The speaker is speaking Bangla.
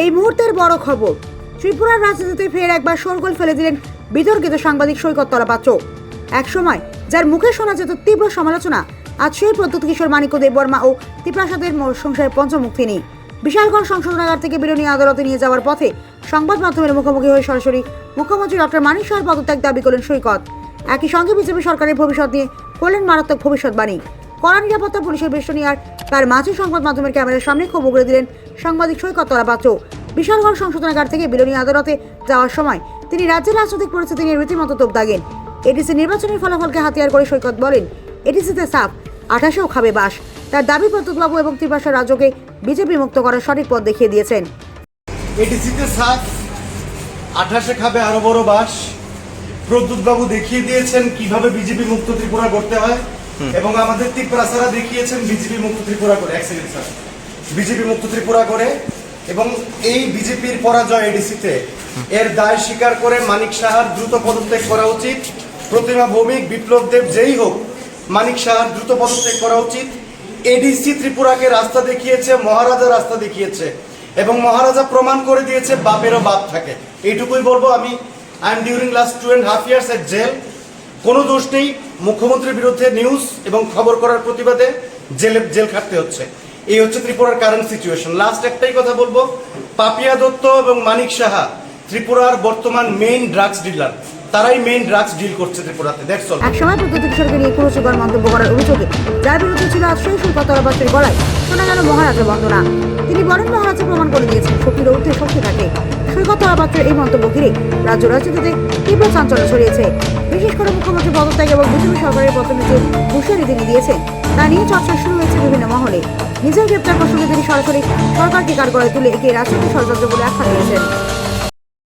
এই মুহূর্তের বড় খবর, ত্রিপুরার রাজনীতিতে ফের একবার শোরগোল ফেলে দিলেন বিতর্কিত সাংবাদিক সৈকত তলাপাত্র। এক সময় যার মুখে শোনা যেত তীব্র সমালোচনা, আজ সেই প্রদ্যুৎ কিশোর মানিক্য দেববর্মা ও ত্রিপ্রাসাদের সংসারের পঞ্চমুখ তিনি। বিশালগড় সংশোধনাগার থেকে বিরোধী আদালতে নিয়ে যাওয়ার পথে সংবাদ মাধ্যমের মুখোমুখি হয়ে সরাসরি মুখ্যমন্ত্রী ডক্টর মানিক সাহার পদত্যাগ দাবি করলেন সৈকত। একই সঙ্গে বিজেপি সরকারের ভবিষ্যৎ নিয়ে করলেন মারাত্মক ভবিষ্যৎবাণী। কড়া নিরাপত্তা পুলিশের বেষ্টনী আর তার মাঝে সংবাদ মাধ্যমের ক্যামেরার সামনে ক্ষোভ উগড়ে দিলেন সাংবাদিক সৈকত তলাপাত্র। বিশালগড় সংশোধনাগার থেকে বিরোধী আদালতে যাওয়ার সময় তিনি রাজ্যের রাজনৈতিক পরিস্থিতি নিয়ে রীতিমতো তোপ দাগেন। এডিসি নির্বাচনের ফলাফলকে হাতিয়ার করে সৈকত বলেন, এডিসিতে সাফ 28-এও খাবে বাস। তার দাবি প্রদ্যুৎবাবু এবং ত্রিপ্রাসা রাজ্যকে বিজেপি মুক্ত করার সঠিক পথ দেখিয়ে দিয়েছেন। এডিসিতে সাফ 28-এ খাবে আরো বড় বাস। প্রদ্যুৎবাবু দেখিয়ে দিয়েছেন কিভাবে বিজেপি মুক্ত ত্রিপুরা করতে হয় এবং আমাদের ত্রিপ্রাসারা দেখিয়েছেন বিজেপি মুক্ত ত্রিপুরা করে। এক সেকেন্ড স্যার, বিজেপি মুক্ত ত্রিপুরা করে এবং এই বিজেপির পরাজয় এডিসিতে এর দায় স্বীকার করে মানিক সাহার দ্রুত পদত্যাগ করা উচিত। প্রতিমা ভৌমিক, বিপ্লব দেব যেই হোক, মানিক সাহার দ্রুত পদত্যাগ করা উচিত। এডিসি ত্রিপুরাকে রাস্তা দেখিয়েছে, মহারাজা রাস্তা দেখিয়েছে এবং মহারাজা প্রমাণ করে দিয়েছে বাপেরও বাপ থাকে। এইটুকুই বলবো। আমি I am during last 2.5 years at jail. কোনো দোষ নেই, মুখ্যমন্ত্রীর বিরুদ্ধে নিউজ এবং খবর করার প্রতিবাদে জেল খাটতে হচ্ছে। এই হচ্ছে ত্রিপুরার কারেন্ট সিচুয়েশন। লাস্ট একটাই কথা বলবো, পাপিয়া দত্ত এবং মানিক সাহা ত্রিপুরার বর্তমান মেইন ড্রাগস ডিলার। তারাই মেইন ড্রাগস ডিল করছে ত্রিপুরাতে। That's all. এক সময় প্রদ্যুৎ কিশোরকে নিয়ে কুরুচিকর মন্তব্য করার অভিযোগে যার বিরুদ্ধে ছিল আজ সেই সৈকত তলাপাত্রের গলায় শোনা গেল মহারাজা বন্দনা। তিনি বলেন, মহারাজা প্রমাণ করে দিয়েছেন শক্তির ঊর্ধ্বে শক্তি থাকে। সৈকত তলাপাত্রের এই মন্তব্য ঘিরে রাজ্য রাজনীতিতে তীব্র চাঞ্চল্য ছড়িয়েছে। বিশেষ করে মুখ্যমন্ত্রী পদত্যাগ এবং বিজেপি সরকারের পতনে যে হুঁশিয়ারি তিনি দিয়েছেন তা নিয়ে চর্চা শুরু হয়েছে বিভিন্ন মহলে। নিজের গ্রেপ্তার প্রসঙ্গে তিনি সরাসরি সরকারকে কাঠগড়ায় তুলে একে রাজনৈতিক ষড়যন্ত্র বলে আখ্যা দিয়েছেন।